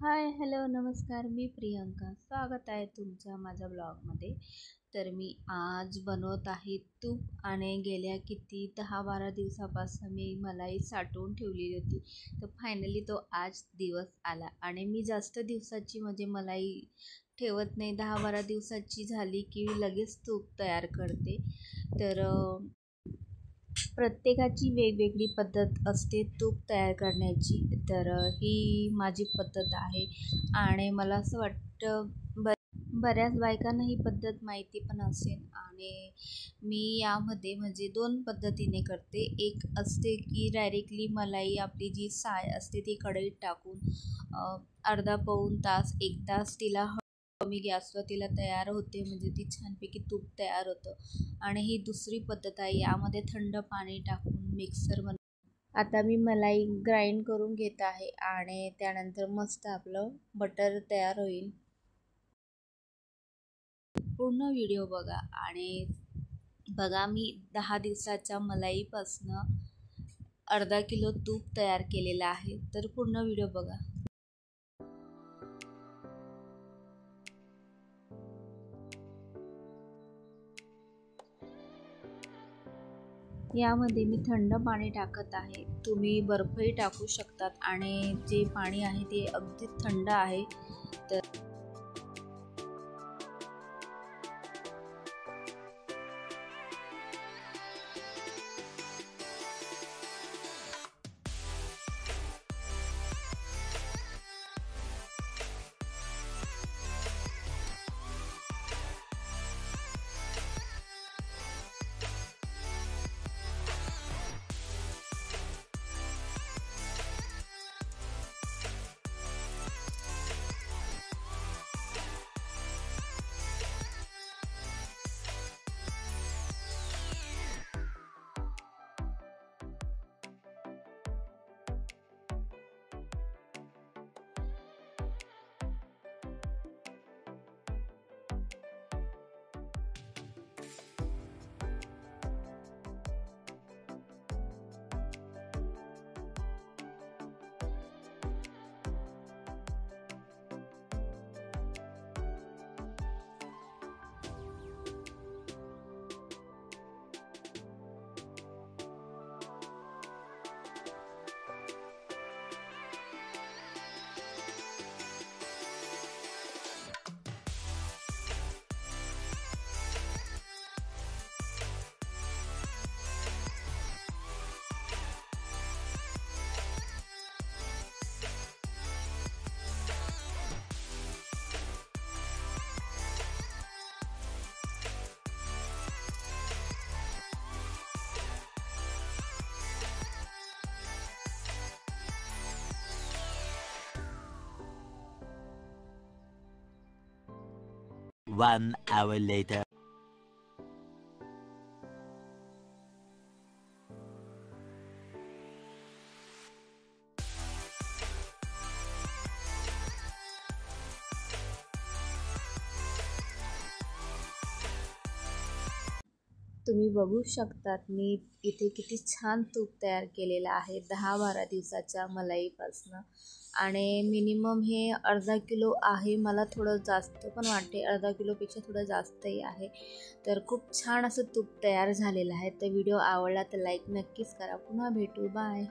हाय, hello, नमस्कार. मी प्रियंका. स्वागत आहे तुमच्या माझ्या ब्लॉगमध्ये. तर मी आज बनवत आहे तूप आणि गेल्या किती 10-12 दिवसापासून मी मलाई साठवून ठेवलेली होती. तर फायनली तो आज दिवस आला आणि मी जास्त दिवसाची म्हणजे मलाई ठेवत नाही. 10-12 दिवसाची झाली की लगेच तूप तयार करते. तर प्रत्येकाची वेगवेगळी पद्धत असते तूप तयार करण्याची. तर ही माझी पद्धत आहे आणि मला असं वाटतं बऱ्याच बायकांना ही पद्धत माहिती पण असेल. आणि मी यामध्ये म्हणजे 2 पद्धतीने करते. एक असते की डायरेक्टली मलाई आपली जी साय असते ती कढईत टाकून अर्धा पाऊण तास 1 तास तिला कमी गॅसवर तिला तयार होते, म्हणजे ती छानपैकी तूप तयार होतं. आणि ही दुसरी पद्धत आहे, यामध्ये थंड पाणी टाकून मिक्सर आता मी मलाई ग्राइंड करून घेत आहे आणि त्यानंतर मस्त आपलं बटर तयार होईल. पूर्ण व्हिडिओ बघा आणि बघा मी 10 दिवसाच्या मलाईपासनं अर्धा किलो तूप तयार केलेलं आहे. तर पूर्ण व्हिडिओ बघा. यामध्ये मी थंड पाणी टाकत आहे. तुम्ही बर्फही टाकू शकतात आणि जे पाणी आहे ते अगदी थंड आहे. तर One hour later. तुम्ही बघू शकतात मी इथे किती छान तूप तयार केलेलं आहे 10-12 दिवसाच्या मलाईपासनं. आणि मिनिमम हे अर्धा किलो आहे. मला थोडं जास्त पण वाटते, अर्धा किलोपेक्षा थोडं जास्तही आहे. तर खूप छान असं तूप तयार झालेलं आहे. तर व्हिडिओ आवडला तर लाईक नक्कीच करा. पुन्हा भेटू. बाय.